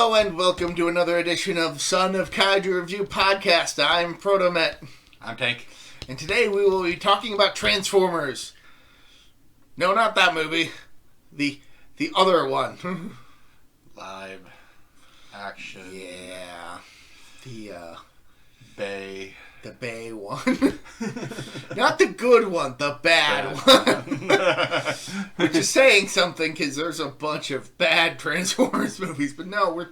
Hello and welcome to another edition of Son of Kaiju Review Podcast. I'm Protomet. I'm Tank. And today we will be talking about Transformers. No, not that movie. The other one. Live action. Yeah. The Bay one. Not the good one, the bad one. Which is saying something because there's a bunch of bad Transformers movies. But no, we're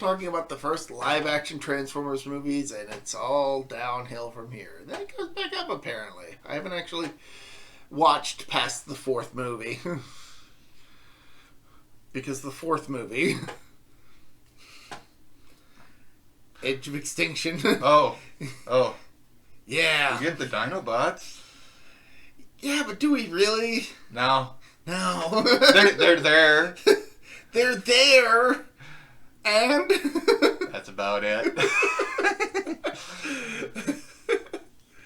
talking about the first live-action Transformers movies, and it's all downhill from here. Then it goes back up, apparently. I haven't actually watched past the fourth movie. Because the fourth movie... Age of Extinction. Oh. Yeah. You get the Dinobots? Yeah, but do we really? No. No. They're there. They're there. And? That's about it.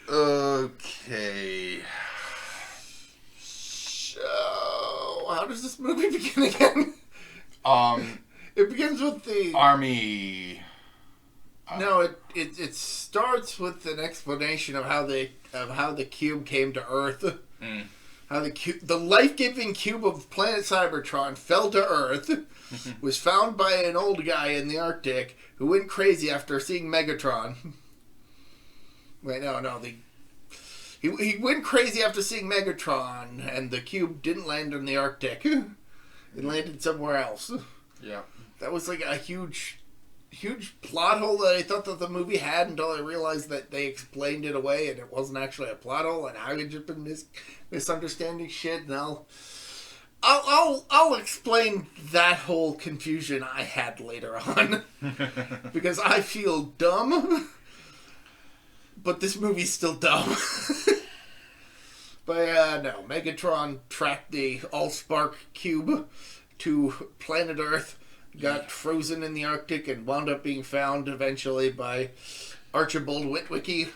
Okay. So, how does this movie begin again? It begins with the... Army... No, it starts with an explanation of how the cube came to Earth. Mm. How the life-giving cube of planet Cybertron fell to Earth, was found by an old guy in the Arctic who went crazy after seeing Megatron. Wait, no, he went crazy after seeing Megatron, and the cube didn't land in the Arctic. It landed somewhere else. Yeah. That was like a huge plot hole that I thought that the movie had until I realized that they explained it away and it wasn't actually a plot hole and I had just been misunderstanding shit. And I'll explain that whole confusion I had later on because I feel dumb, but this movie's still dumb. But no, Megatron tracked the Allspark cube to planet Earth. Got frozen in the Arctic and wound up being found eventually by Archibald Witwicky,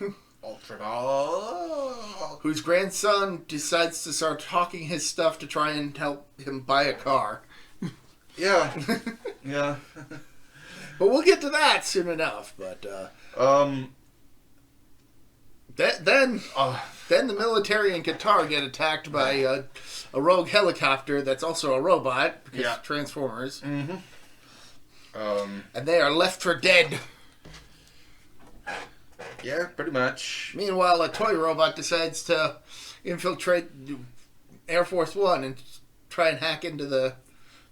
whose grandson decides to start hawking his stuff to try and help him buy a car. Yeah. Yeah. But we'll get to that soon enough. But then the military in Qatar get attacked by a rogue helicopter that's also a robot because Transformers. Mm-hmm. And they are left for dead. Yeah, pretty much. Meanwhile, a toy robot decides to infiltrate Air Force One and try and hack into the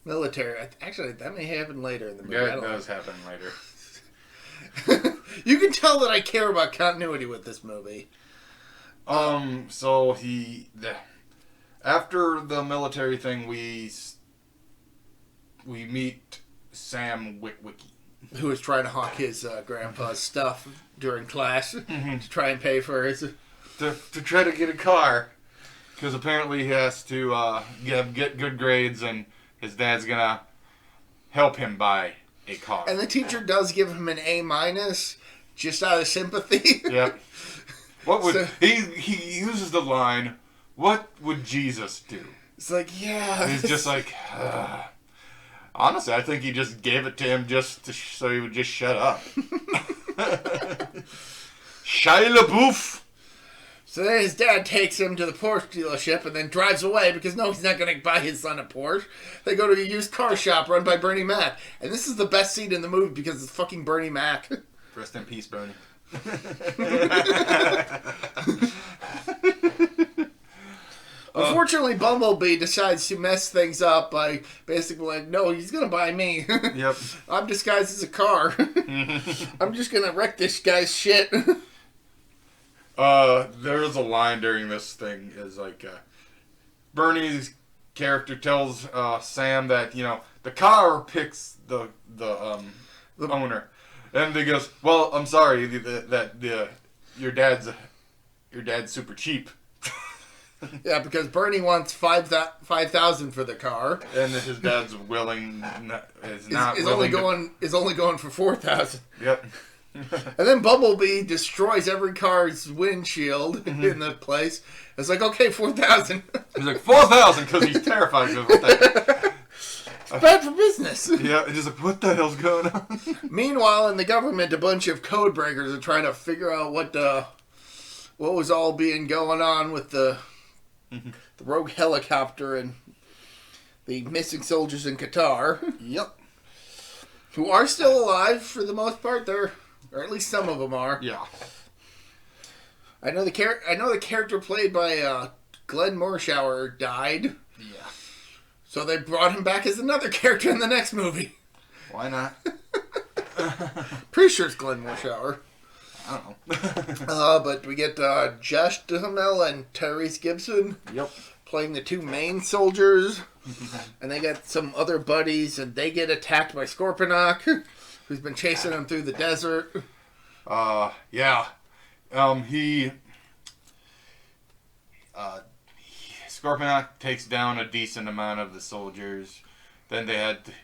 military. Actually, that may happen later in the movie. Yeah, it does happen later. You can tell that I care about continuity with this movie. So after the military thing, we meet Sam Witwicky, who was trying to hawk his grandpa's stuff during class to try and pay for his... To try to get a car. Because apparently he has to get good grades and his dad's going to help him buy a car. And the teacher does give him an A- just out of sympathy. Yep. He uses the line, "What would Jesus do?" It's like, yeah. He's just like... Honestly, I think he just gave it to him so he would just shut up. Shia LaBeouf. So then his dad takes him to the Porsche dealership and then drives away because no, he's not going to buy his son a Porsche. They go to a used car shop run by Bernie Mac. And this is the best scene in the movie because it's fucking Bernie Mac. Rest in peace, Bernie. Unfortunately, Bumblebee decides to mess things up by basically like, no, he's going to buy me. Yep. I'm disguised as a car. I'm just going to wreck this guy's shit. There's a line during this thing is like, Bernie's character tells Sam that, the car picks the owner. And he goes, well, I'm sorry that your dad's super cheap. Yeah, because Bernie wants $5,000 for the car, and his dad's is only going for $4,000. Yep. And then Bumblebee destroys every car's windshield in the place. It's like, okay, $4,000. He's like, $4,000 because he's terrified of what that. bad for business. Yeah, it's just like, what the hell's going on? Meanwhile, in the government, a bunch of code breakers are trying to figure out what was all being going on with the rogue helicopter and the missing soldiers in Qatar. Yep. Who are still alive for the most part. Or at least some of them are. Yeah. I know the character played by Glenn Morshower died. Yeah. So they brought him back as another character in the next movie. Why not? Pretty sure it's Glenn Morshower. I don't know. But we get Josh Duhamel and Tyrese Gibson. Yep. Playing the two main soldiers. And they got some other buddies, and they get attacked by Scorponok, who's been chasing them through the desert. Yeah. Scorponok takes down a decent amount of the soldiers. Then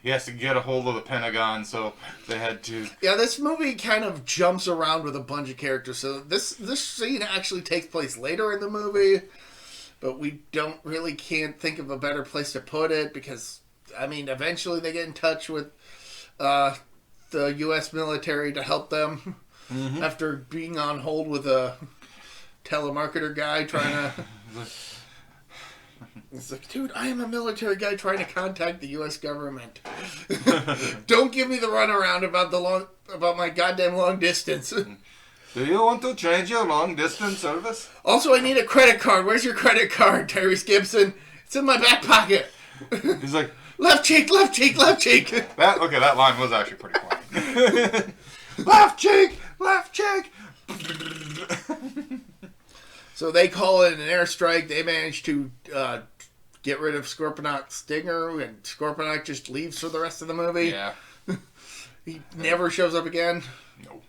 he has to get a hold of the Pentagon, so they had to... Yeah, this movie kind of jumps around with a bunch of characters. So this scene actually takes place later in the movie, but we can't think of a better place to put it because, I mean, eventually they get in touch with the U.S. military to help them after being on hold with a telemarketer guy trying to... It's like, dude, I am a military guy trying to contact the U.S. government. Don't give me the runaround about my goddamn long distance. Do you want to change your long distance service? Also, I need a credit card. Where's your credit card, Tyrese Gibson? It's in my back pocket. He's like, left cheek, left cheek, left cheek. That line was actually pretty funny. Left cheek, left cheek. So they call in an airstrike. They manage to get rid of Scorponok's stinger, and Scorponok just leaves for the rest of the movie. Yeah. He never shows up again. No.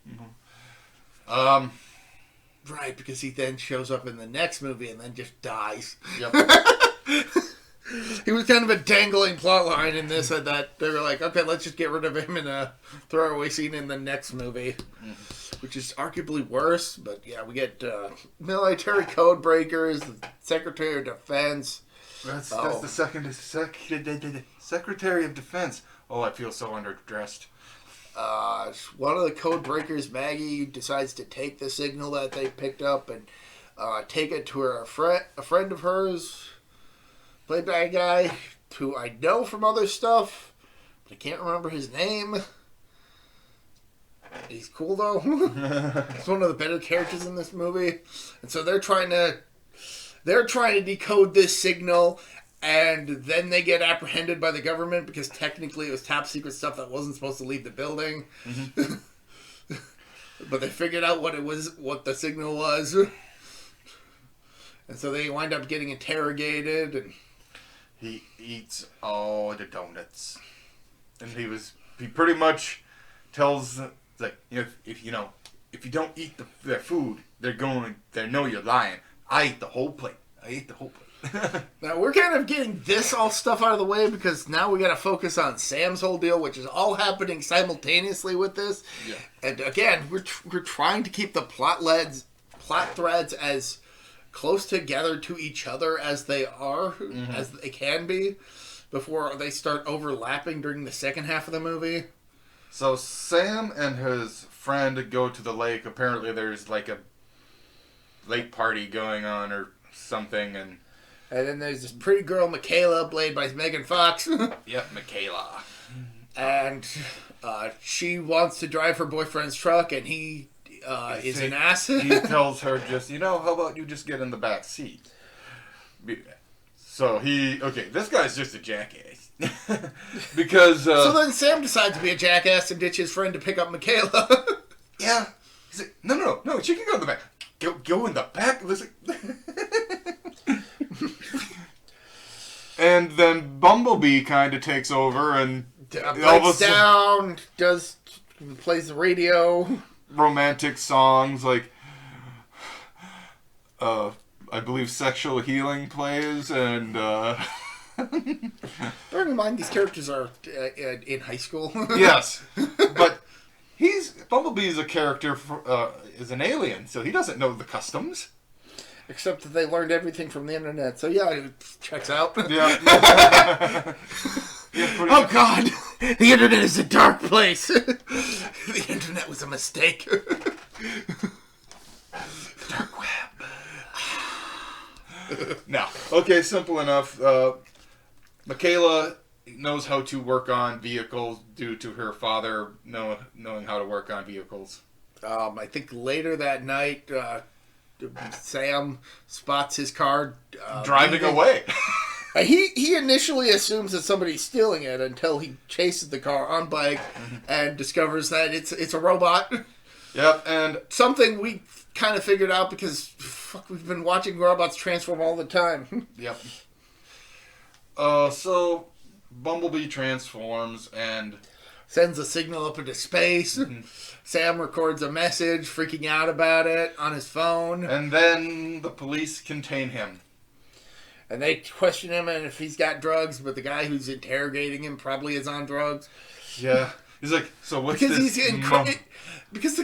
Right, because he then shows up in the next movie and then just dies. Yep. He was kind of a dangling plot line in this, and that they were like, okay, let's just get rid of him in a throwaway scene in the next movie. Which is arguably worse, but yeah, we get military code breakers, the Secretary of Defense. That's the Secretary of Defense. Oh, I feel so underdressed. One of the code breakers, Maggie, decides to take the signal that they picked up and take it to a friend of hers, played by a guy who I know from other stuff, but I can't remember his name. He's cool though. He's one of the better characters in this movie, and so they're trying to decode this signal, and then they get apprehended by the government because technically it was top secret stuff that wasn't supposed to leave the building. But they figured out what the signal was, and so they wind up getting interrogated. And he eats all the donuts, and he pretty much tells. Like, if you don't eat their food, they know you're lying. I ate the whole plate. Now we're kind of getting this all stuff out of the way because now we got to focus on Sam's whole deal, which is all happening simultaneously with this. Yeah. And again, we're trying to keep the plot threads as close together to each other as they are, as they can be, before they start overlapping during the second half of the movie. So Sam and his friend go to the lake. Apparently there's like a lake party going on or something. And then there's this pretty girl, Michaela, played by Megan Fox. Yep, Michaela. And she wants to drive her boyfriend's truck, and he is an ass. He tells her how about you just get in the back seat? So this guy's just a jackass. Because so then Sam decides to be a jackass and ditch his friend to pick up Michaela. Yeah. He's like, no, she can go in the back. Go in the back. Listen. And then Bumblebee kind of takes over and breaks down, plays the radio. Romantic songs like I believe Sexual Healing plays, and bear in mind these characters are in high school. Yes, but Bumblebee's a character is an alien, so he doesn't know the customs. Except that they learned everything from the internet, so yeah, it checks out. Yeah. Oh God, the internet is a dark place. The internet was a mistake. Dark web. No. Okay, simple enough. Michaela knows how to work on vehicles due to her father knowing how to work on vehicles. I think later that night, Sam spots his car driving away. He initially assumes that somebody's stealing it until he chases the car on bike and discovers that it's a robot. Yep, and something we kind of figured out because we've been watching robots transform all the time. Yep. So Bumblebee transforms and sends a signal up into space. Sam records a message, freaking out about it on his phone. And then the police contain him. And they question him and if he's got drugs, but the guy who's interrogating him probably is on drugs. Yeah. He's like, so what's because this? Because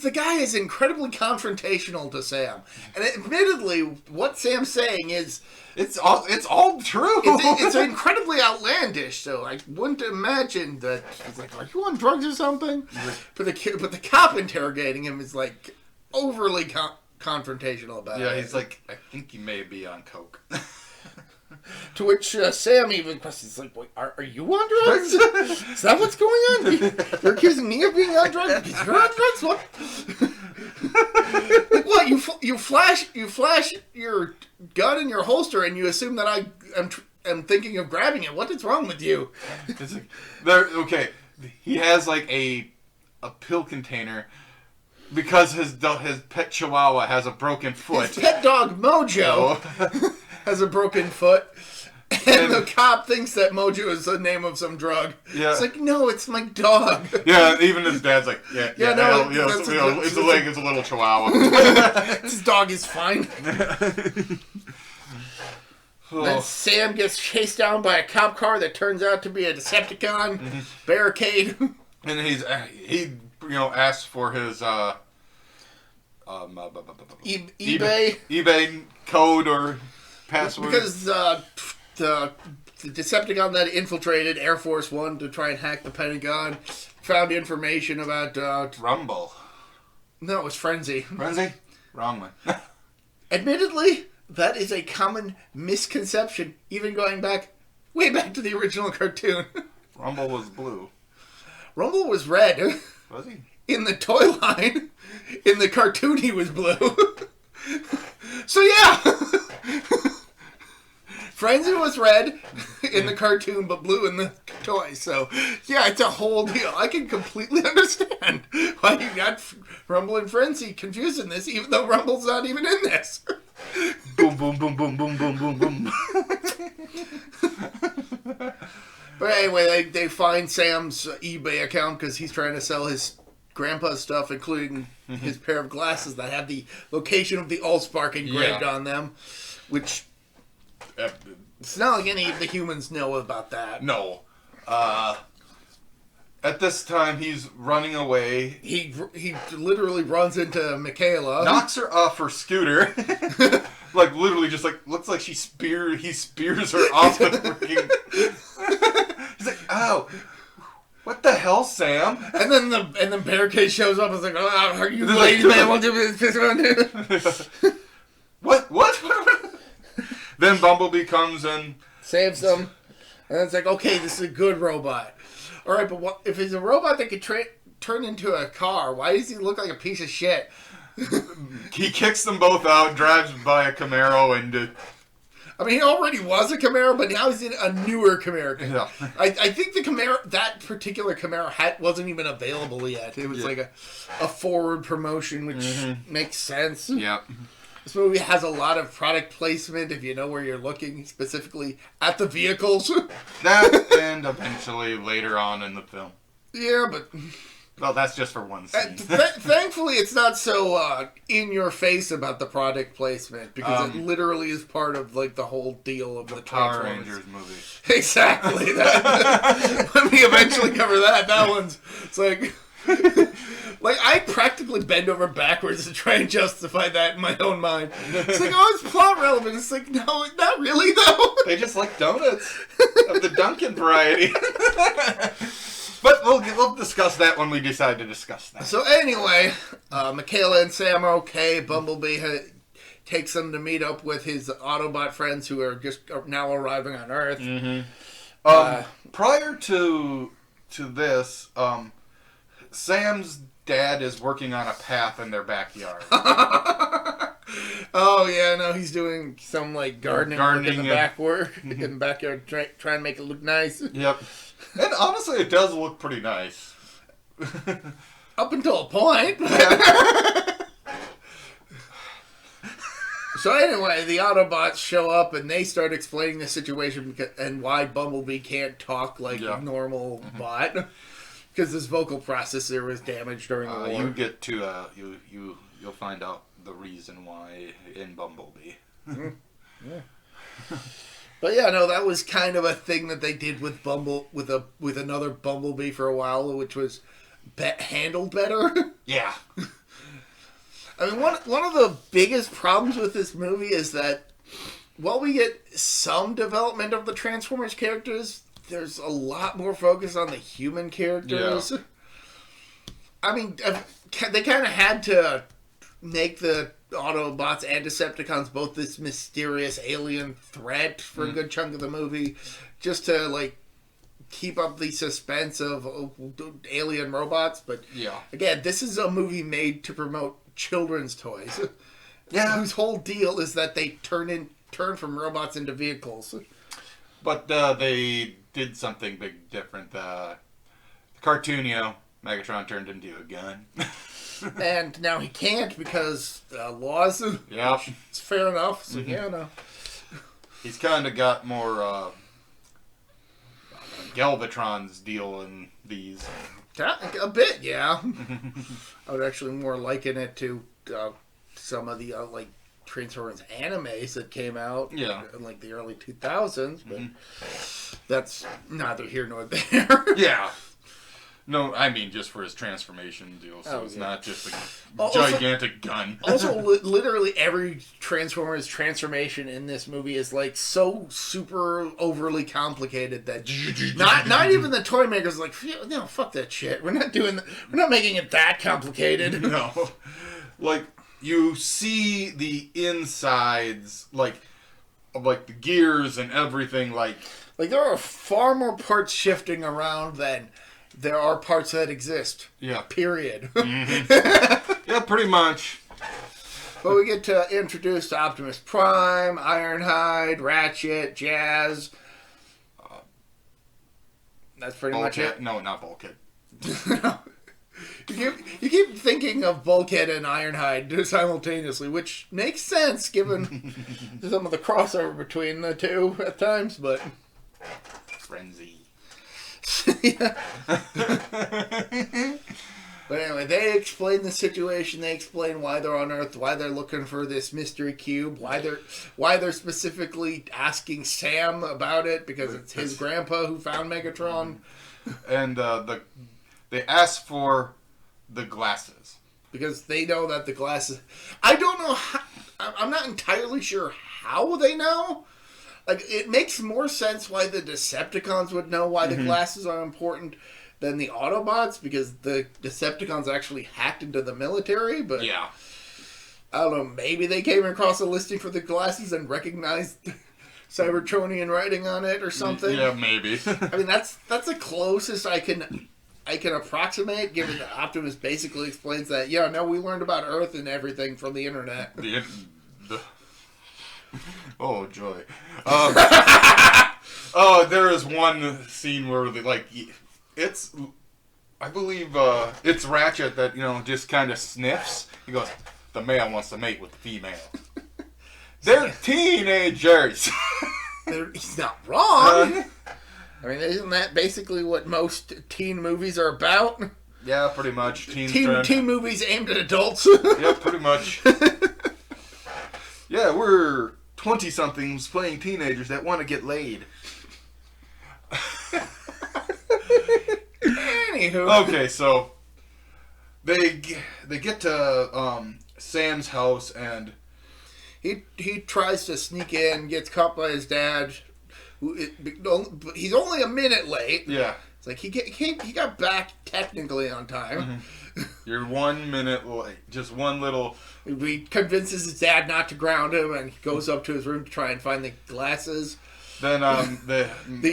the guy is incredibly confrontational to Sam. And admittedly, what Sam's saying is it's all true. It's incredibly outlandish. So I wouldn't imagine that he's like, "Are you on drugs or something?" But the cop interrogating him is like overly confrontational about it. Yeah, he's like, I think you may be on coke. To which Sam even questions, like, wait, are you on drugs? Is that what's going on? You're accusing me of being on drugs? Because you're on drugs? What? Like, what? You flash your gun in your holster and you assume that I am thinking of grabbing it. What is wrong with you? It's like, okay, he has like a pill container because his pet chihuahua has a broken foot. His pet dog Mojo has a broken foot. And the cop thinks that Mojo is the name of some drug. Yeah. It's like, no, it's my dog. Yeah, even his dad's like, it's a little chihuahua. This dog is fine. Then Sam gets chased down by a cop car that turns out to be a Decepticon barricade. And he asks for his eBay code or password. Because the Decepticon that infiltrated Air Force One to try and hack the Pentagon found information about Rumble. No, it was Frenzy. Frenzy? Wrong one. Admittedly, that is a common misconception, even going way back to the original cartoon. Rumble was blue. Rumble was red. Was he? In the toy line. In the cartoon, he was blue. So yeah. Frenzy was red in the cartoon, but blue in the toy. So, yeah, it's a whole deal. I can completely understand why you got Rumble and Frenzy confused in this, even though Rumble's not even in this. Boom, boom, boom, boom, boom, boom, boom, boom. But anyway, they find Sam's eBay account because he's trying to sell his grandpa's stuff, including his pair of glasses that have the location of the Allspark engraved on them, which... it's not like any of the humans know about that. No. At this time, he's running away. He literally runs into Michaela. Knocks her off her scooter. Like, literally just, like, looks like he spears her off the freaking... He's like, ow. What the hell, Sam? And then Barricade shows up and is like, oh, are you lady, man? What? Then Bumblebee comes and saves them. And it's like, okay, this is a good robot. All right, but if he's a robot that could turn into a car, why does he look like a piece of shit? He kicks them both out, drives by a Camaro, and... I mean, he already was a Camaro, but now he's in a newer Camaro. Yeah. I think the Camaro, that particular Camaro wasn't even available yet. It was like a forward promotion, which makes sense. Yeah. This movie has a lot of product placement if you know where you're looking, specifically at the vehicles. That and eventually later on in the film. Yeah, but... Well, that's just for one scene. Thankfully, it's not so in your face about the product placement because it literally is part of like the whole deal of the Power Rangers movie. Exactly. When we eventually cover that one's it's like Like, I practically bend over backwards to try and justify that in my own mind. It's like, oh, it's plot relevant. It's like, no, not really, though. They just like donuts of the Dunkin' variety. But we'll discuss that when we decide to discuss that. So anyway, Michaela and Sam are okay. Bumblebee takes them to meet up with his Autobot friends who are now arriving on Earth. Mm-hmm. Prior to this, Sam's dad is working on a path in their backyard. Oh yeah, no, he's doing some like gardening work in the backyard, trying to make it look nice. Yep, and honestly, it does look pretty nice. Up until a point. So anyway, the Autobots show up and they start explaining the situation and why Bumblebee can't talk like a normal bot. Because his vocal processor was damaged during the war. You get to you'll find out the reason why in Bumblebee. Yeah. But yeah, no, that was kind of a thing that they did with with another Bumblebee for a while, which was handled better. Yeah. I mean, one of the biggest problems with this movie is that while we get some development of the Transformers characters, there's a lot more focus on the human characters. Yeah. I mean, they kind of had to make the Autobots and Decepticons both this mysterious alien threat for a good chunk of the movie, just to, like, keep up the suspense of alien robots. But, again, this is a movie made to promote children's toys. Yeah. Whose whole deal is that they turn from robots into vehicles. But they did something big different. The cartoon, Megatron turned into a gun. And now he can't because laws. Yeah. It's fair enough. So no. He's kind of got more Galvatron's deal in these. A bit, yeah. I would actually more liken it to some of the like Transformers animes that came out in like the early 2000s, but that's neither here nor there. Yeah. No, I mean just for his transformation deal, so it's not just a gigantic gun. Also, literally every Transformers transformation in this movie is like so super overly complicated that not even the toy makers are like, no, fuck that shit. We're not making it that complicated. No, like you see the insides, like the gears and everything, like there are far more parts shifting around than there are parts that exist. Yeah. Period. Yeah, pretty much. But we get to introduce Optimus Prime, Ironhide, Ratchet, Jazz. That's pretty much it. No, not Bulkhead. You keep thinking of Bulkhead and Ironhide simultaneously, which makes sense given some of the crossover between the two at times, but... Frenzy. Yeah. But anyway, they explain the situation. They explain why they're on Earth, why they're looking for this mystery cube, why they're specifically asking Sam about it because it's his grandpa who found Megatron. And they ask for the glasses because they know that the glasses. I don't know how. I'm not entirely sure how they know. Like, it makes more sense why the Decepticons would know why the glasses are important than the Autobots, because the Decepticons actually hacked into the military, but... Yeah. I don't know, maybe they came across a listing for the glasses and recognized Cybertronian writing on it or something. Yeah, maybe. I mean, that's the closest I can approximate, given that Optimus basically explains that, we learned about Earth and everything from the internet. Oh, joy. There is one scene where I believe it's Ratchet that, just kind of sniffs. He goes, the male wants to mate with the female. They're teenagers. He's not wrong. I mean, isn't that basically what most teen movies are about? Yeah, pretty much. Teen movies aimed at adults. Yeah, pretty much. Yeah, we're 20-somethings playing teenagers that want to get laid. Anywho. Okay, so they get to Sam's house, and he tries to sneak in, gets caught by his dad. He's only a minute late. Yeah. It's like he got back technically on time. Mm-hmm. You're 1 minute late. Just one little... He convinces his dad not to ground him, and he goes up to his room to try and find the glasses. Then the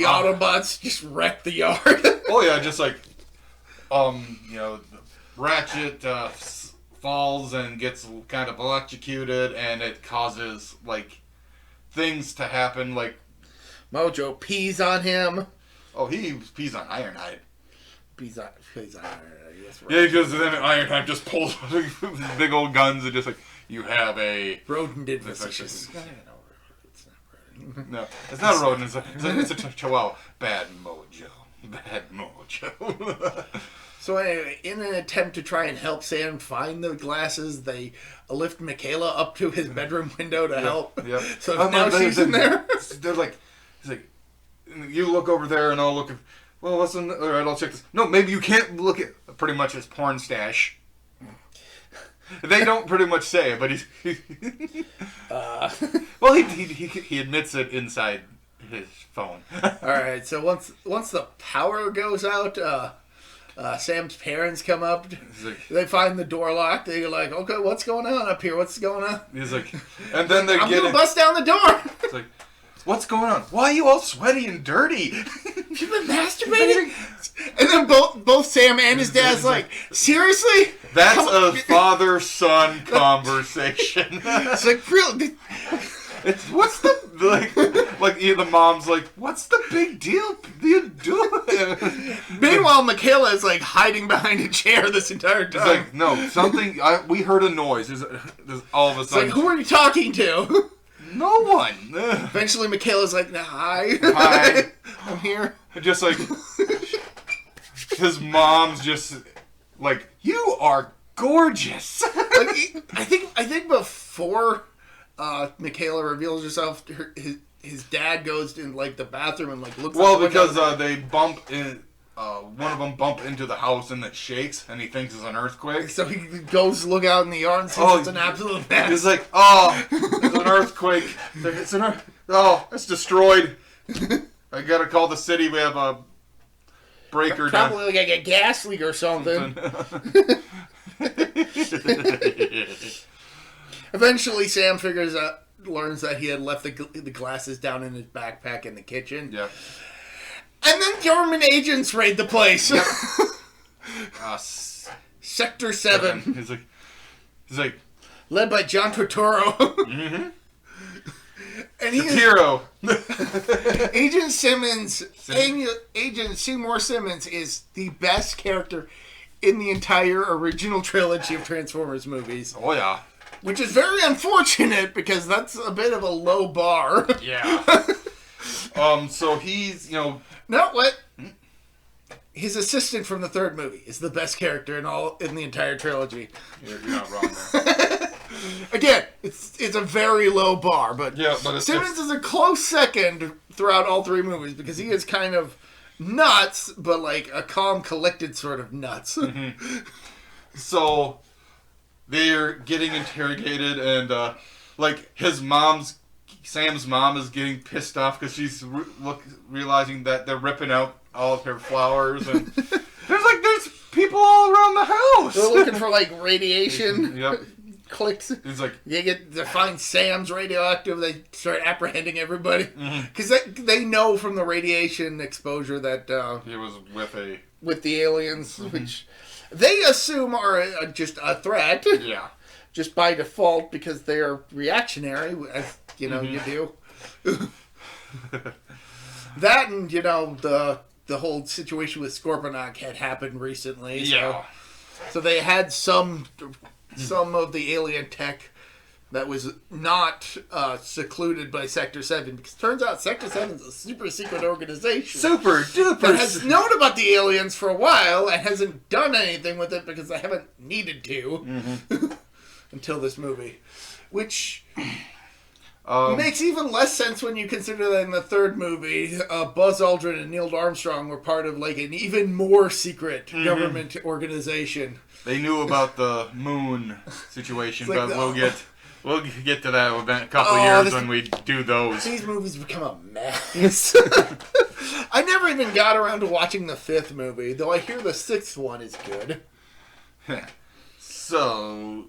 Autobots just wreck the yard. Oh yeah, just like Ratchet falls and gets kind of electrocuted, and it causes like things to happen. Like Mojo pees on him. Oh, he pees on Ironhide. Pees on Ironhide. Yes, right. Yeah, because then Ironhide just pulls big old guns and just like, you have a rodent vicious. No, it's not a rodent. It's a chihuahua. Bad mojo. Bad mojo. So anyway, in an attempt to try and help Sam find the glasses, they lift Michaela up to his bedroom window to help. Yep. So now she's in there. They're like, he's like, you look over there and I'll look at, well, all right, I'll check this. No, maybe you can't look at pretty much his porn stash. They don't pretty much say it, but well, he admits it inside his phone. All right, so once the power goes out, Sam's parents come up. They find the door locked. They're like, okay, what's going on up here? What's going on? He's like, and then they I'm gonna bust down the door. It's like, what's going on? Why are you all sweaty and dirty? You've been masturbating? And then both Sam and his dad's like, seriously? That's a father-son conversation. It's like, really? What's the mom's like, what's the big deal you doing? Meanwhile, Michaela is like hiding behind a chair this entire time. It's like, no, something, we heard a noise. There's all of a sudden. It's like, who are you talking to? No one. Eventually, Michaela's like, hi. Hi. I'm here. Just like, his mom's just like, you are gorgeous. Like, I think before Michaela reveals herself, his dad goes in like the bathroom and like looks. Well, because they bump in. One of them bump into the house and it shakes, and he thinks it's an earthquake. So he goes look out in the yard and sees it's an absolute mess. He's like, it's an earthquake. It's destroyed. I gotta call the city. We have a breaker down. Probably like a gas leak or something. Eventually, Sam learns that he had left the glasses down in his backpack in the kitchen. Yeah. And then government agents raid the place. Yep. Sector 7. He's like, led by John Turturro. Mm-hmm. And he's hero. Agent Simmons. Agent Seymour Simmons is the best character in the entire original trilogy of Transformers movies. Oh yeah. Which is very unfortunate because that's a bit of a low bar. Yeah. So he's, No, what? His assistant from the third movie is the best character in the entire trilogy. You're not wrong there. Again, it's a very low bar, but Simmons is a close second throughout all three movies because he is kind of nuts, but like a calm, collected sort of nuts. Mm-hmm. So they're getting interrogated, and Sam's mom is getting pissed off because she's realizing that they're ripping out all of her flowers, and there's people all around the house. They're looking for like radiation. Yep. Clicks. It's like they find Sam's radioactive. They start apprehending everybody because they know from the radiation exposure that he was with the aliens, which they assume are just a threat. Yeah. Just by default because they are reactionary, as you do. That and the whole situation with Scorponok had happened recently. Yeah. So they had some of the alien tech that was not secluded by Sector 7. Because it turns out Sector 7 is a super secret organization. Super duper. That has known about the aliens for a while and hasn't done anything with it because they haven't needed to. Mm-hmm. Until this movie. Which... It makes even less sense when you consider that in the third movie, Buzz Aldrin and Neil Armstrong were part of like an even more secret government organization. They knew about the moon situation, like but we'll get to that in a couple years when we do those. These movies become a mess. I never even got around to watching the fifth movie, though I hear the sixth one is good. So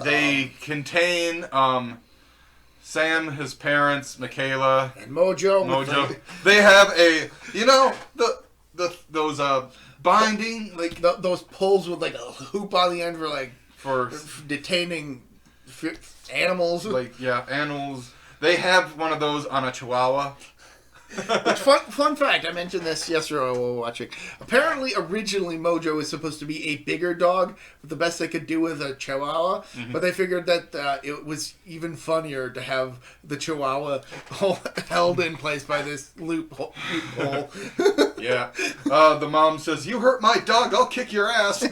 they contain Sam, his parents, Michaela, and Mojo. They have those binding like those poles with like a hoop on the end for detaining animals. Animals. They have one of those on a Chihuahua. Which, fun fact, I mentioned this yesterday while we were watching. Apparently, originally Mojo was supposed to be a bigger dog, but the best they could do was a Chihuahua. But they figured that it was even funnier to have the Chihuahua held in place by this loophole. Yeah. The mom says, "You hurt my dog, I'll kick your ass."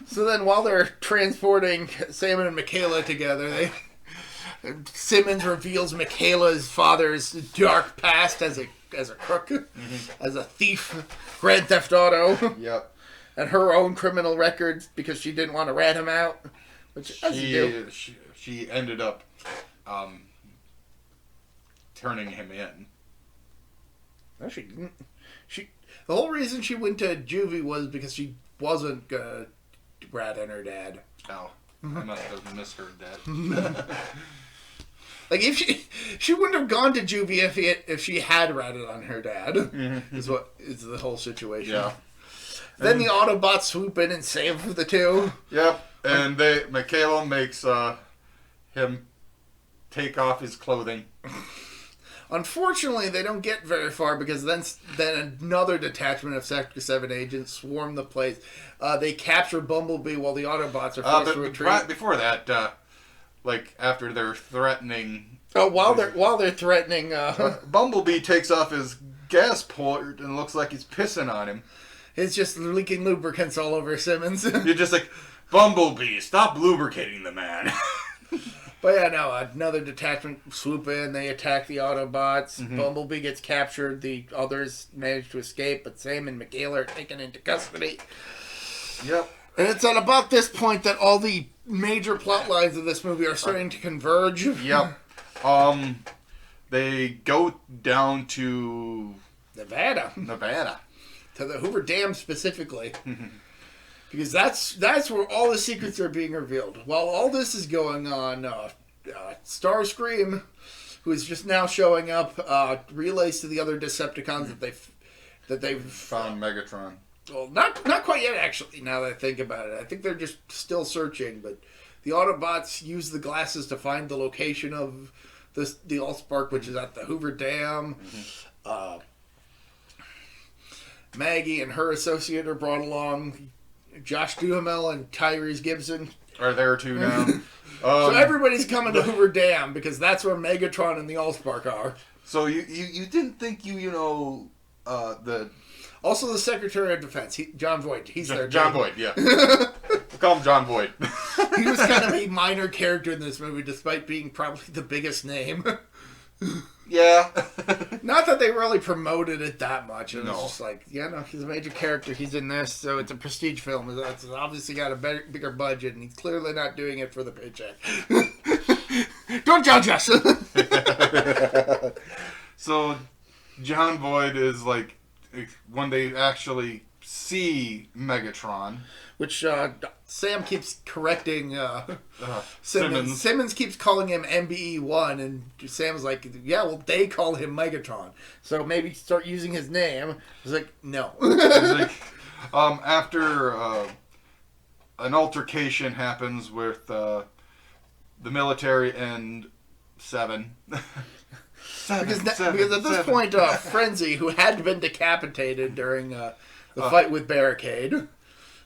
So then, while they're transporting Sam and Michaela together, Simmons reveals Michaela's father's dark past as a crook, as a thief, Grand Theft Auto. Yep. And her own criminal records because she didn't want to rat him out. Which she ended up turning him in. No, she didn't. The whole reason she went to juvie was because she wasn't gonna rat on her dad. Oh, I must have misheard that. Like if she wouldn't have gone to juvie if she had ratted on her dad. Is the whole situation. Yeah. Then the Autobots swoop in and save the two. Yep. And Michaela makes him take off his clothing. Unfortunately, they don't get very far because then another detachment of Sector 7 agents swarm the place. They capture Bumblebee while the Autobots are forced to retreat. Right before that, after they're threatening... while they're threatening... Bumblebee takes off his gas port and looks like he's pissing on him. It's just leaking lubricants all over Simmons. You're just like, Bumblebee, stop lubricating the man. But yeah, no, another detachment swoop in, they attack the Autobots, Bumblebee gets captured, the others manage to escape, but Sam and Michaela are taken into custody. Yep. And it's at about this point that all the major plot lines of this movie are starting to converge. Yep. They go down to... Nevada. To the Hoover Dam specifically. Because that's where all the secrets are being revealed. While all this is going on, Starscream, who is just now showing up, relays to the other Decepticons that they've found Megatron. Well, not quite yet, actually, now that I think about it. I think they're just still searching, but the Autobots use the glasses to find the location of the Allspark, which is at the Hoover Dam. Maggie and her associate are brought along. Josh Duhamel and Tyrese Gibson are there too now. So everybody's coming to Hoover Dam because that's where Megatron and the Allspark are. So you didn't think the... Also, the Secretary of Defense, John Voight. He's there. John Voight, yeah. We'll call him John Voight. He was kind of a minor character in this movie, despite being probably the biggest name. Yeah. Not that they really promoted it that much. It was just like, he's a major character. He's in this, so it's a prestige film. It's obviously got a bigger budget, and he's clearly not doing it for the paycheck. Don't judge us! So, John Voight is like... when they actually see Megatron, which Sam keeps correcting Simmons. Simmons keeps calling him MBE1, and Sam's like, yeah, well, they call him Megatron, so maybe start using his name. He's like, no. Like, after an altercation happens with the military and Seven. Because at this point, Frenzy, who had been decapitated during the fight with Barricade,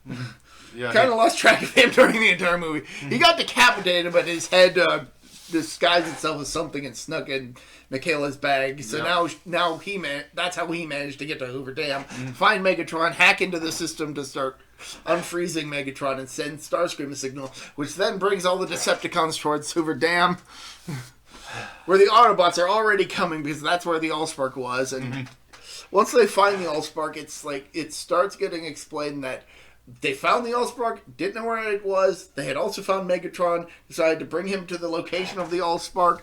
kind of lost track of him during the entire movie. He got decapitated, but his head disguised itself as something and snuck in Michaela's bag. So now that's how he managed to get to Hoover Dam, find Megatron, hack into the system to start unfreezing Megatron and send Starscream a signal, which then brings all the Decepticons towards Hoover Dam, where the Autobots are already coming because that's where the Allspark was. And once they find the Allspark, it's like it starts getting explained that they found the Allspark, didn't know where it was. They had also found Megatron, decided to bring him to the location of the Allspark,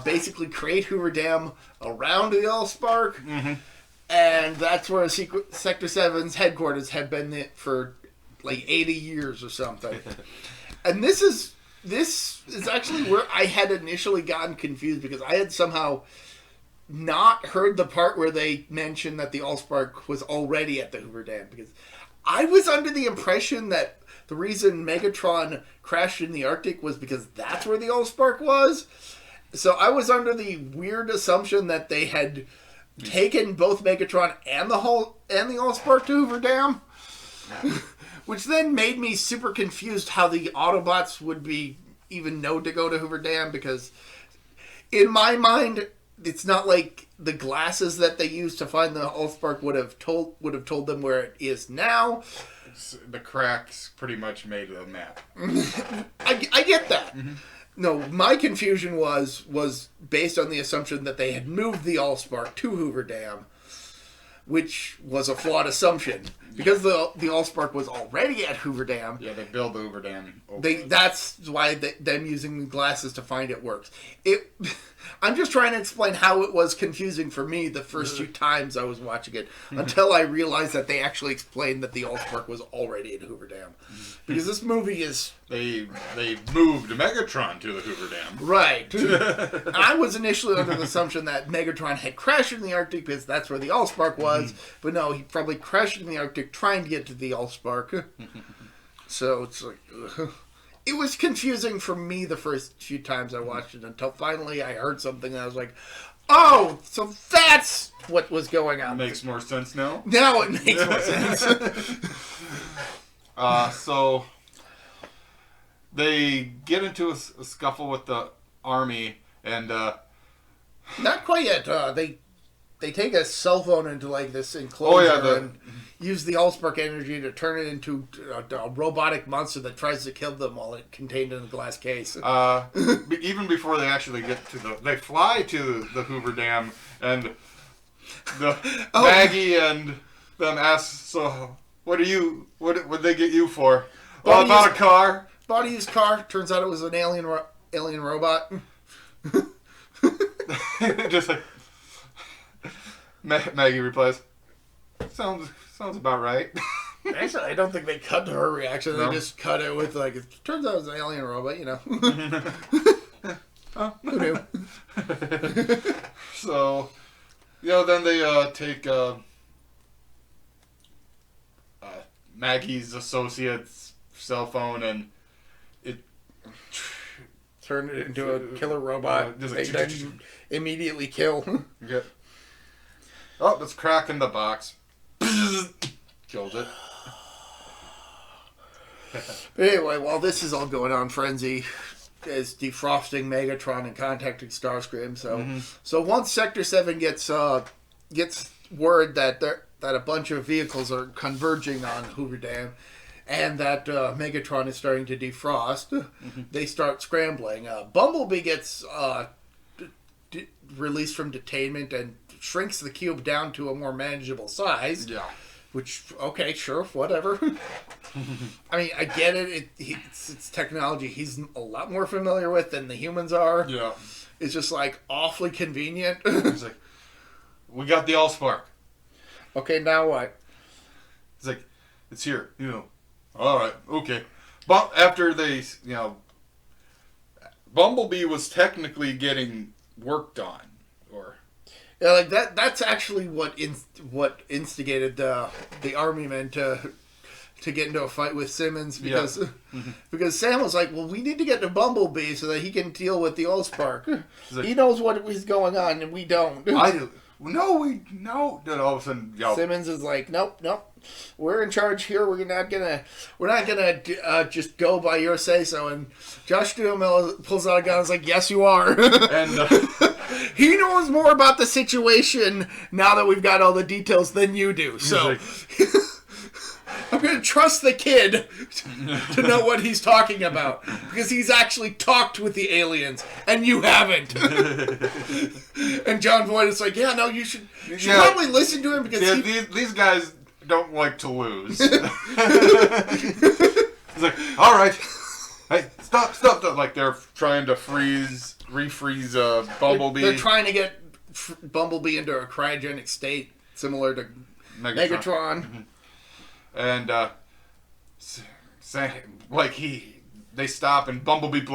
basically create Hoover Dam around the Allspark, and that's where Sector 7's headquarters had been for like 80 years or something. And this is actually where I had initially gotten confused, because I had somehow not heard the part where they mentioned that the Allspark was already at the Hoover Dam, because I was under the impression that the reason Megatron crashed in the Arctic was because that's where the Allspark was. So I was under the weird assumption that they had taken both Megatron and the Allspark to Hoover Dam, which then made me super confused how the Autobots would be even know to go to Hoover Dam, because in my mind, it's not like the glasses that they used to find the Allspark would have told them where it is now. The cracks pretty much made a map. I get that. No, my confusion was based on the assumption that they had moved the Allspark to Hoover Dam, which was a flawed assumption. Because the Allspark was already at Hoover Dam. Yeah, they built the Hoover Dam. That's why them using the glasses to find it works. I'm just trying to explain how it was confusing for me the first few times I was watching it, until I realized that they actually explained that the Allspark was already at Hoover Dam. Because this movie is... They moved Megatron to the Hoover Dam. Right. I was initially under the assumption that Megatron had crashed in the Arctic because that's where the Allspark was. But no, he probably crashed in the Arctic trying to get to the Allspark. So it's like... It was confusing for me the first few times I watched it, until finally I heard something and I was like, oh, so that's what was going on. Makes more sense now? Now it makes more sense. So they get into a scuffle with the army, and not quite yet. They take a cell phone into like this enclosure and use the Allspark energy to turn it into a robotic monster that tries to kill them while it contained in a glass case. Even before they actually get to they fly to the Hoover Dam, and Maggie and them ask, so what would they get you for? Oh, about a car. Bought a used car. Turns out it was an alien robot. Just like Maggie replies, sounds about right. Actually, I don't think they cut to her reaction. They just cut it with like, it turns out it was an alien robot, you know. Who knew? So, then they take Maggie's associate's cell phone, and it turned it into a killer robot. They then immediately kill. Okay. Oh, let's crack in the box. Killed it. But anyway, while this is all going on, Frenzy is defrosting Megatron and contacting Starscream. So once Sector 7 gets word that a bunch of vehicles are converging on Hoover Dam, and that Megatron is starting to defrost, they start scrambling. Bumblebee gets released from detainment and shrinks the cube down to a more manageable size. Yeah. Which, okay, sure, whatever. I mean, I get it. It's technology he's a lot more familiar with than the humans are. Yeah. It's just, like, awfully convenient. It's like, we got the Allspark. Okay, now what? It's like, it's here. All right, okay. But after they, Bumblebee was technically getting worked on. Yeah, like that's actually what instigated the army men to get into a fight with Simmons, because because Sam was like, well, we need to get to Bumblebee so that he can deal with the Allspark. Like, he knows what is going on and we don't. I do. no. Then all of a sudden, Simmons is like, nope. We're in charge here. We're not gonna just go by your say so. And Josh Duhamel pulls out a gun. And is like, yes, you are. And he knows more about the situation now that we've got all the details than you do. So I'm going to trust the kid to know what he's talking about because he's actually talked with the aliens and you haven't. And John Voight is like, yeah, no, you should probably listen to him because these guys don't like to lose. He's like, all right. Hey, stop. Like they're trying to refreeze Bumblebee. They're trying to get Bumblebee into a cryogenic state similar to Megatron. And they stop and Bumblebee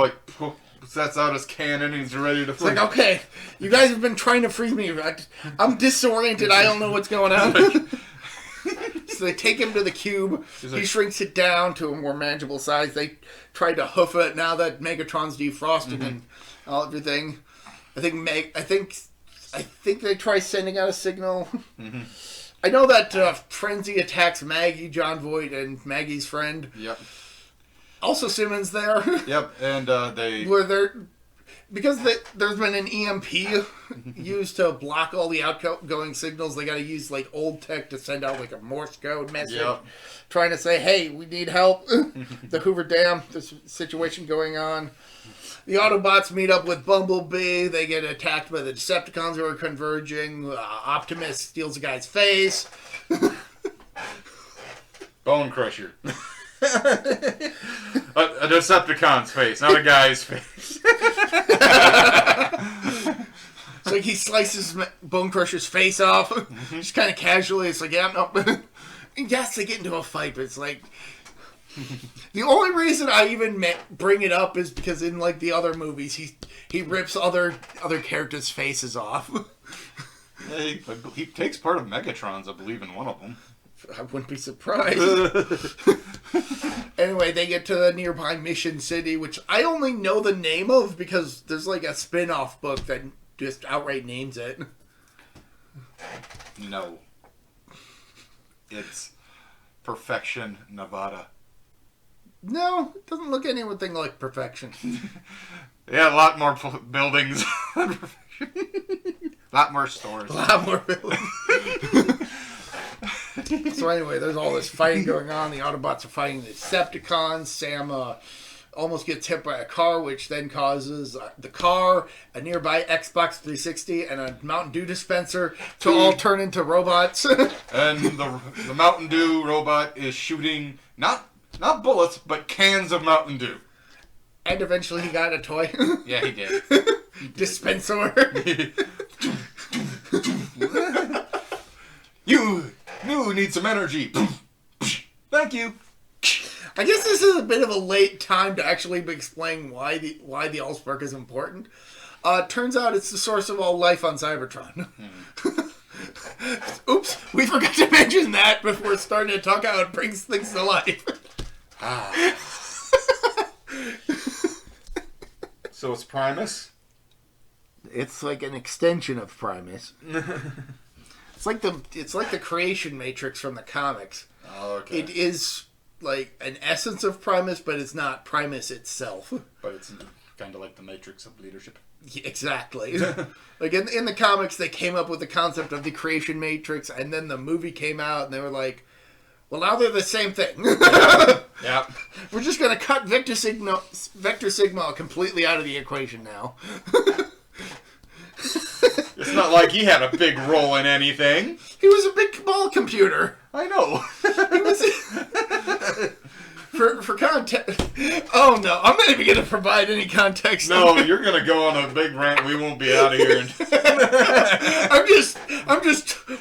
sets out his cannon and he's ready to flee. It's like, okay, you guys have been trying to freeze me. I'm disoriented. I don't know what's going on. So they take him to the cube. He shrinks it down to a more manageable size. They tried to hoof it now that Megatron's defrosted and everything. I think they try sending out a signal. I know that Frenzy attacks Maggie, John Voight, and Maggie's friend. Yep. Also Simmons there. Yep, and because there's been an EMP used to block all the outgoing signals, they got to use like old tech to send out like a Morse code message, trying to say, "Hey, we need help." The Hoover Dam, this situation going on. The Autobots meet up with Bumblebee. They get attacked by the Decepticons who are converging. Optimus steals a guy's face. Bone Crusher. A Decepticon's face, not a guy's face. It's like he slices Bone Crusher's face off, just kind of casually. It's like, yeah, no. Yes, they get into a fight, but it's like... The only reason I even bring it up is because in like the other movies, he rips other characters' faces off. He takes part of Megatron's, I believe, in one of them. I wouldn't be surprised. Anyway, they get to the nearby Mission City, which I only know the name of because there's like a spin-off book that just outright names it. No. It's Perfection, Nevada. No, it doesn't look anything like Perfection. Yeah, a lot more buildings than Perfection. A lot more stores. A lot more buildings. So anyway, there's all this fighting going on. The Autobots are fighting the Decepticons. Sam almost gets hit by a car, which then causes the car, a nearby Xbox 360, and a Mountain Dew dispenser to all turn into robots. And the Mountain Dew robot is shooting not bullets, but cans of Mountain Dew. And eventually he got a toy. Yeah, he did. Dispenser. You need some energy. Thank you. I guess this is a bit of a late time to actually explain why the Allspark is important. Turns out it's the source of all life on Cybertron. Oops, we forgot to mention that before starting to talk how it brings things to life. So it's Primus? It's like an extension of Primus. It's like the creation matrix from the comics. Oh, okay. It is like an essence of Primus, but it's not Primus itself. But it's kind of like the matrix of leadership. Yeah, exactly. Like in the comics, they came up with the concept of the creation matrix, and then the movie came out, and they were like, well, now they're the same thing. Yeah. We're just going to cut Vector Sigma completely out of the equation now. It's not like he had a big role in anything. He was a big ball computer. I know. He was... For context... Oh, no. I'm not even going to provide any context. No, you're going to go on a big rant. We won't be out of here.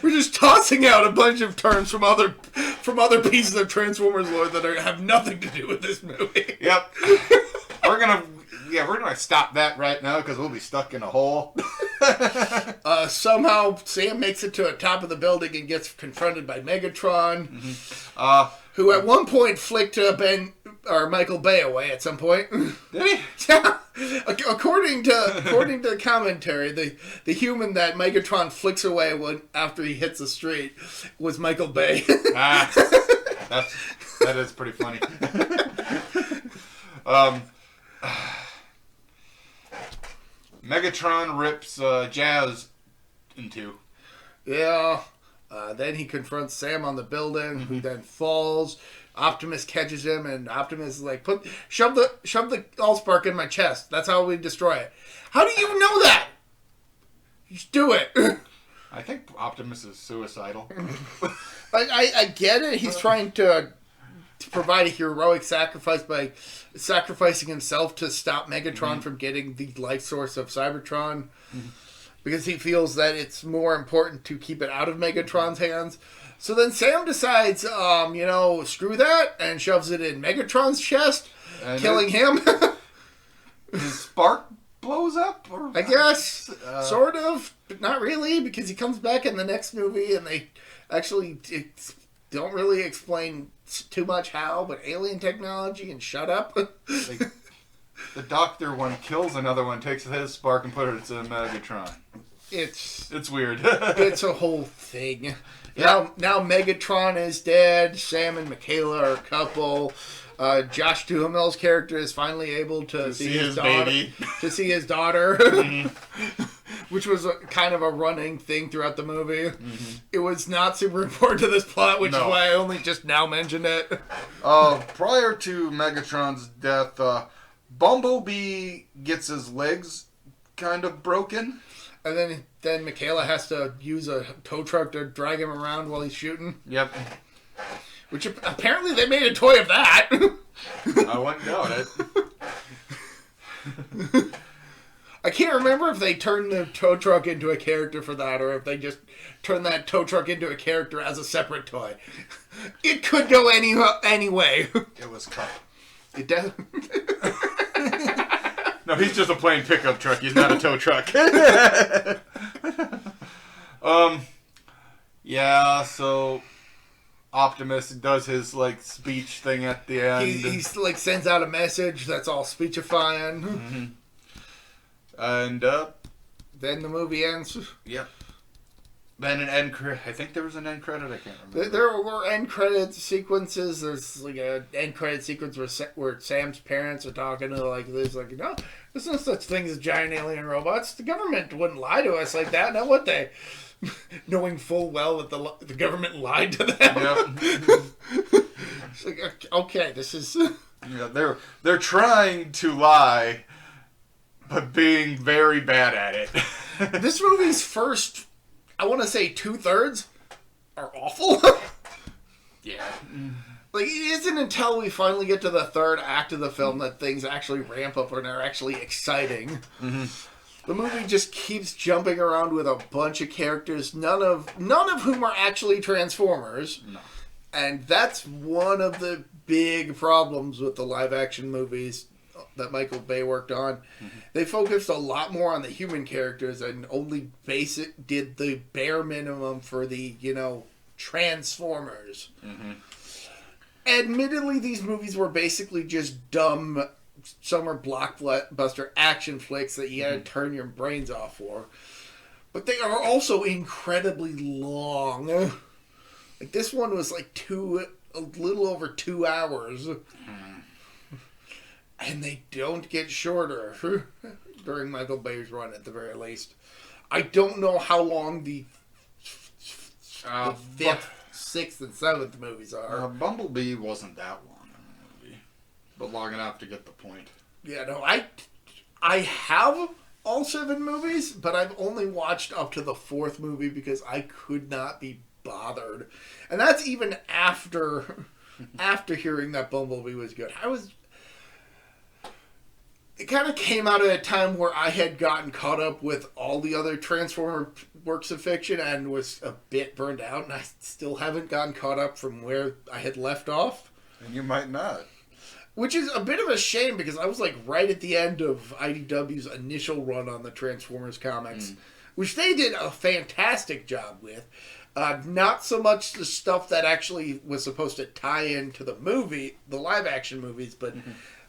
We're just tossing out a bunch of terms from other pieces of Transformers lore that have nothing to do with this movie. Yep. We're gonna stop that right now because we'll be stuck in a hole. Somehow Sam makes it to the top of the building and gets confronted by Megatron, who at one point flicked Michael Bay away at some point. Did he? Yeah. According to the commentary, the human that Megatron flicks away after he hits the street was Michael Bay. That is pretty funny. Megatron rips Jazz in two. Yeah. Then he confronts Sam on the building, who then falls. Optimus catches him, and Optimus is like, shove the Allspark in my chest. That's how we destroy it. How do you know that? Just do it. I think Optimus is suicidal. I get it. He's trying to provide a heroic sacrifice by sacrificing himself to stop Megatron from getting the life source of Cybertron. Because he feels that it's more important to keep it out of Megatron's hands. So then Sam decides, screw that, and shoves it in Megatron's chest, and killing him. His spark blows up? Or I guess. Sort of, but not really, because he comes back in the next movie, and they actually don't really explain too much how, but alien technology, and shut up. The Doctor one kills another one, takes his spark and puts it in Megatron. It's weird. It's a whole thing. Yeah. Now Megatron is dead. Sam and Michaela are a couple. Josh Duhamel's character is finally able to see his daughter. Baby. To see his daughter, which was kind of a running thing throughout the movie. It was not super important to this plot, which is why I only just now mentioned it. Prior to Megatron's death, Bumblebee gets his legs kind of broken. And then Michaela has to use a tow truck to drag him around while he's shooting. Yep. Which apparently they made a toy of that. I wouldn't doubt it. I can't remember if they turned the tow truck into a character for that, or if they just turned that tow truck into a character as a separate toy. It could go any way. It was cut. It does. No, he's just a plain pickup truck. He's not a tow truck. Yeah, so Optimus does his speech thing at the end. He's sends out a message that's all speechifying. And then the movie ends. Yep. Then an end credit. I think there was an end credit. I can't remember. There were end credit sequences. There's an end credit sequence where Sam's parents are talking to no, there's no such thing as giant alien robots. The government wouldn't lie to us like that, now would they? Knowing full well that the government lied to them. Yep. It's okay, this is. Yeah, they're trying to lie, but being very bad at it. This movie's first, I want to say 2/3 are awful. Yeah. It isn't until we finally get to the third act of the film that things actually ramp up and are actually exciting. The movie just keeps jumping around with a bunch of characters, none of whom are actually Transformers. No. And that's one of the big problems with the live-action movies that Michael Bay worked on. They focused a lot more on the human characters and only did the bare minimum for the, Transformers. Admittedly, these movies were basically just dumb summer blockbuster action flicks that you had to turn your brains off for. But they are also incredibly long. This one was a little over 2 hours. And they don't get shorter during Michael Bay's run, at the very least. I don't know how long the fifth, sixth, and seventh movies are. Bumblebee wasn't that long in the movie, but long enough to get the point. Yeah, no, I have all 7 movies, but I've only watched up to the 4th movie because I could not be bothered. And that's even after hearing that Bumblebee was good. It kind of came out at a time where I had gotten caught up with all the other Transformer works of fiction and was a bit burned out, and I still haven't gotten caught up from where I had left off. And you might not. Which is a bit of a shame, because I was right at the end of IDW's initial run on the Transformers comics, which they did a fantastic job with. Not so much the stuff that actually was supposed to tie into the movie, the live action movies, but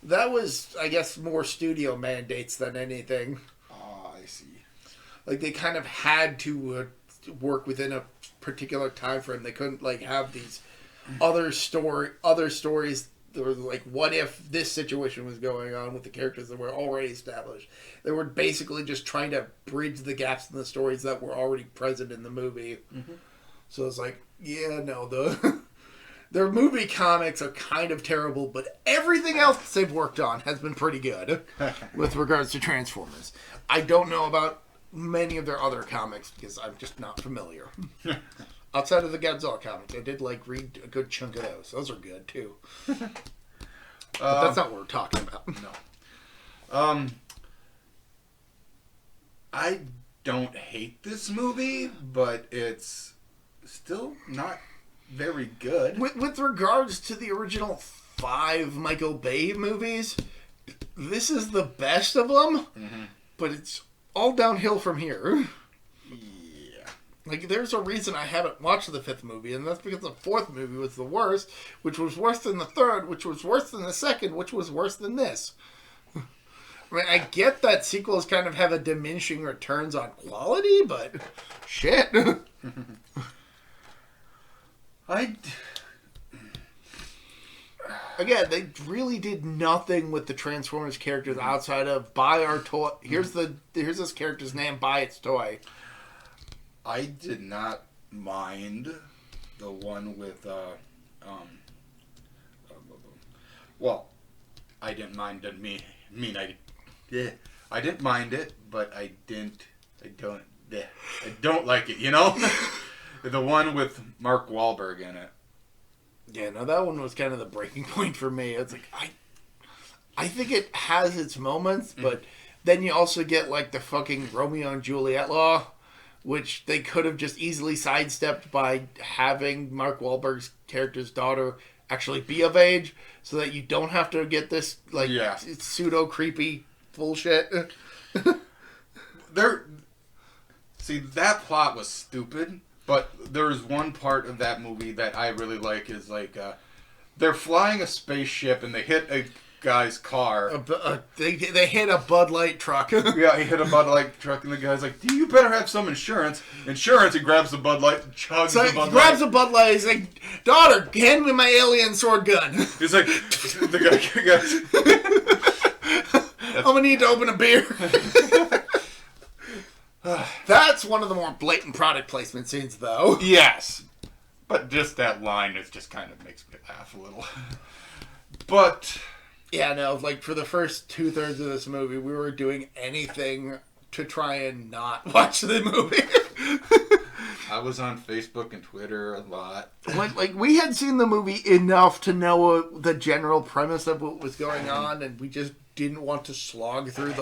that was, I guess, more studio mandates than anything. Oh, I see. Like, they kind of had to work within a particular time frame. They couldn't, like, have these other stories that were like, what if this situation was going on with the characters that were already established? They were basically just trying to bridge the gaps in the stories that were already present in the movie. Mm-hmm. So it's like, yeah, no, their movie comics are kind of terrible, but everything else they've worked on has been pretty good with regards to Transformers. I don't know about many of their other comics because I'm just not familiar. Outside of the Godzilla comics, I did read a good chunk of those. Those are good too. But that's not what we're talking about. No. I don't hate this movie, but it's still not very good. With regards to the original 5 Michael Bay movies, this is the best of them, but it's all downhill from here. Yeah. Like, there's a reason I haven't watched the 5th movie, and that's because the 4th movie was the worst, which was worse than the 3rd, which was worse than the 2nd, which was worse than this. I mean, I get that sequels kind of have a diminishing returns on quality, but shit. Again, they really did nothing with the Transformers characters outside of buy our toy. Here's this character's name, buy its toy. I did not mind the one with well, I didn't mind it. I didn't mind it, but I don't like it, you know? The one with Mark Wahlberg in it. Yeah, no, that one was kind of the breaking point for me. It's like, I think it has its moments, but then you also get, like, the fucking Romeo and Juliet law, which they could have just easily sidestepped by having Mark Wahlberg's character's daughter actually be of age, so that you don't have to get this, like, pseudo-creepy bullshit. See, that plot was stupid. But there's one part of that movie that I really like is like they're flying a spaceship and they hit a guy's car. They hit a Bud Light truck. Yeah, he hit a Bud Light truck and the guy's like, "You better have some insurance." Insurance. He grabs the Bud Light and chugs the Bud Light. He grabs the Bud Light. He's like, "Daughter, hand me my alien sword gun." He's like, the guy. I'm gonna need to open a beer. That's one of the more blatant product placement scenes, though. Yes. But just that line, it just kind of makes me laugh a little. But... yeah, no, like, for the first 2/3 of this movie, we were doing anything to try and not watch the movie. I was on Facebook and Twitter a lot. Like, we had seen the movie enough to know the general premise of what was going on, and we just didn't want to slog through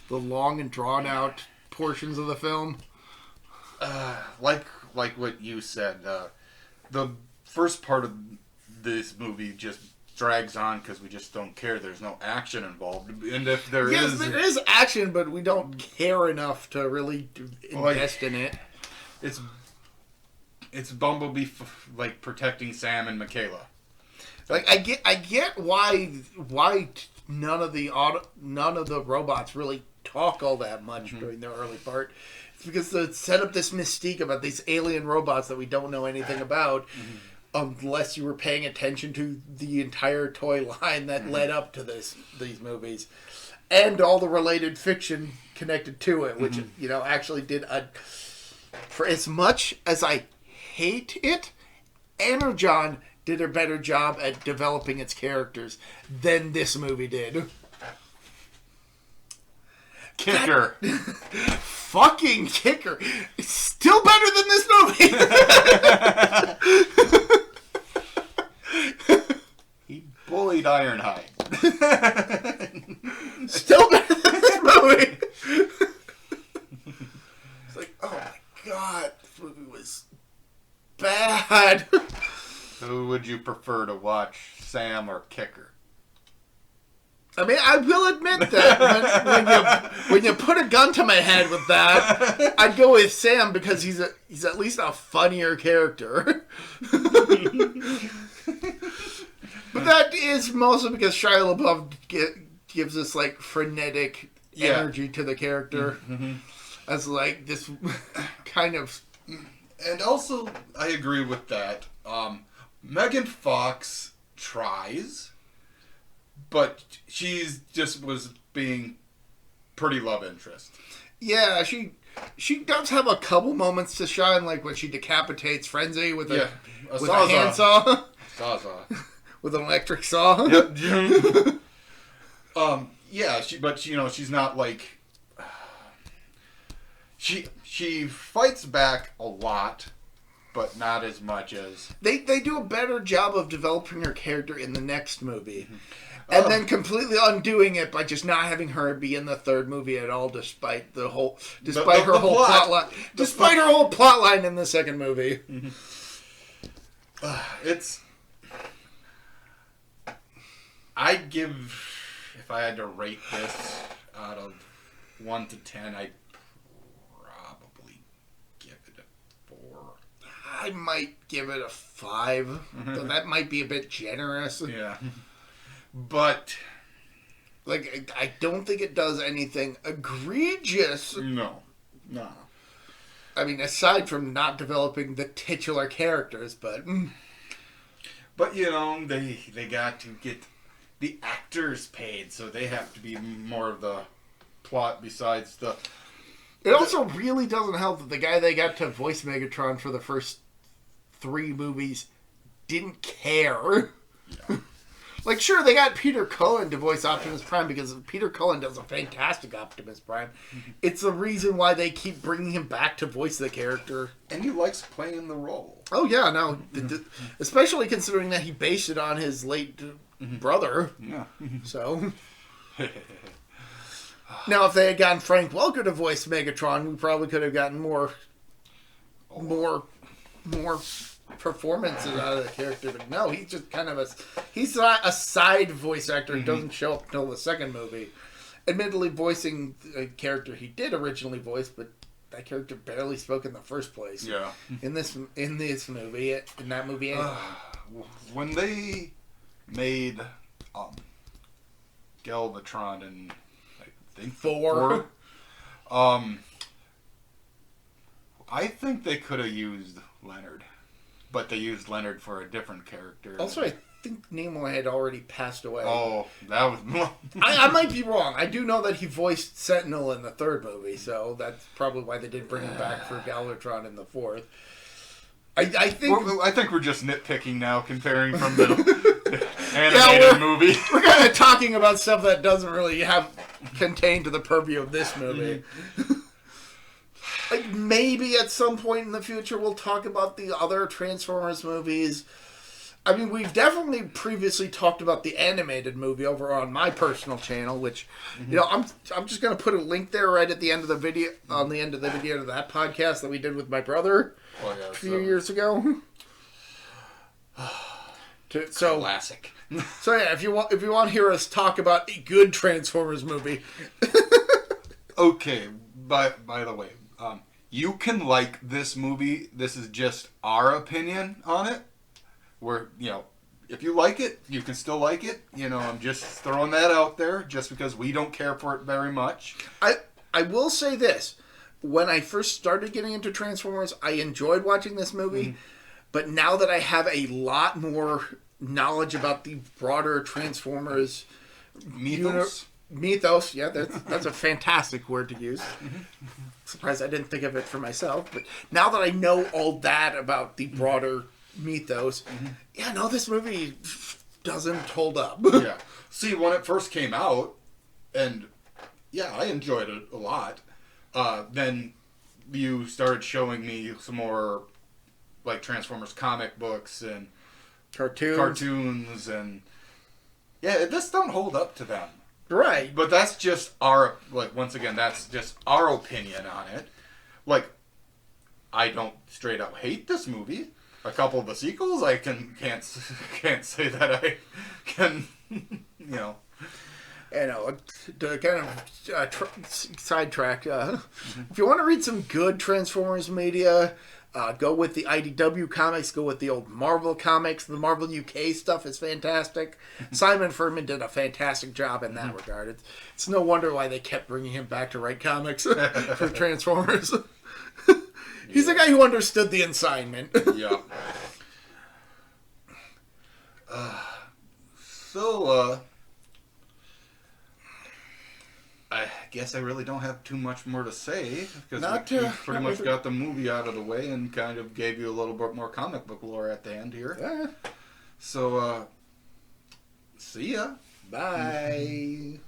the long and drawn-out portions of the film. Like what you said, the first part of this movie just drags on because we just don't care. There's no action involved, and if there is, there is action, but we don't care enough to really invest in it. It's Bumblebee like protecting Sam and Michaela. Like, I get why none of the robots really talk all that much during the early part. It's because they set up this mystique about these alien robots that we don't know anything about, unless you were paying attention to the entire toy line that led up to these movies, and all the related fiction connected to it, which actually did for as much as I hate it, Energon did a better job at developing its characters than this movie did. Kicker. Fucking Kicker. It's still better than this movie. He bullied Ironhide. Still better than this movie. It's like, oh my god, this movie was bad. Who would you prefer to watch, Sam or Kicker? I mean, I will admit that when you put a gun to my head with that, I'd go with Sam because he's at least a funnier character. But that is mostly because Shia LaBeouf gives this like frenetic energy to the character, as like this kind of. And also, I agree with that. Megan Fox tries, but she's just was being pretty love interest. Yeah, she does have a couple moments to shine, like when she decapitates Frenzy with a handsaw. Sawzall. With an electric saw. Yep. Yeah, but she's not like she fights back a lot, but not as much as they do a better job of developing her character in the next movie. And then completely undoing it by just not having her be in the third movie at all, despite her whole plot line, despite her whole plot line in the second movie. I'd give, if I had to rate this out of 1 to 10, I'd probably give it a 4. I might give it a 5, but that might be a bit generous. Yeah. But like, I don't think it does anything egregious. No. I mean, aside from not developing the titular characters, but they got to get the actors paid, so they have to be more of the plot besides the. It also really doesn't help that the guy they got to voice Megatron for the first 3 movies didn't care. Yeah. Like, sure, they got Peter Cullen to voice Optimus Prime because Peter Cullen does a fantastic Optimus Prime. It's the reason why they keep bringing him back to voice the character. And he likes playing the role. Oh, yeah, no. Especially considering that he based it on his late brother. Yeah. So. Now, if they had gotten Frank Welker to voice Megatron, we probably could have gotten more performances out of the character. But no, he's just kind of he's not a side voice actor who doesn't show up until the second movie. Admittedly, voicing a character he did originally voice, but that character barely spoke in the first place. Yeah. In this movie, in that movie. When they made Galvatron in I think 4. I think they could have used Leonard, but they used Leonard for a different character. Also, I think Nimoy had already passed away. Oh, that was. I might be wrong. I do know that he voiced Sentinel in the 3rd movie, so that's probably why they didn't bring him back for Galvatron in the 4th. I think we're just nitpicking now, comparing from the animated movie. We're kind of talking about stuff that doesn't really have contained to the purview of this movie. Like, maybe at some point in the future we'll talk about the other Transformers movies. I mean, we've definitely previously talked about the animated movie over on my personal channel, which, I'm just going to put a link there right at the end of the video, on the end of the video to that podcast that we did with my brother a few years ago. Classic. So yeah, if you want to hear us talk about a good Transformers movie. Okay, by the way, you can like this movie. This is just our opinion on it. If you like it, you can still like it. I'm just throwing that out there just because we don't care for it very much. I will say this. When I first started getting into Transformers, I enjoyed watching this movie. But now that I have a lot more knowledge about the broader Transformers mythos, yeah, that's a fantastic word to use. Surprised I didn't think of it for myself. But now that I know all that about the broader mythos, this movie doesn't hold up. Yeah. See, when it first came out, and I enjoyed it a lot. Then you started showing me some more like Transformers comic books and cartoons, and this don't hold up to them. Right. But that's just once again, that's just our opinion on it. Like, I don't straight up hate this movie. A couple of the sequels, I can't say that I can, you know, to kind of sidetrack. If you want to read some good Transformers media, go with the IDW comics. Go with the old Marvel comics. The Marvel UK stuff is fantastic. Simon Furman did a fantastic job in that regard. It's no wonder why they kept bringing him back to write comics for Transformers. He's the guy who understood the assignment. Yeah. So, I guess I really don't have too much more to say because we pretty much got the movie out of the way and kind of gave you a little bit more comic book lore at the end here. Yeah. So, see ya. Bye.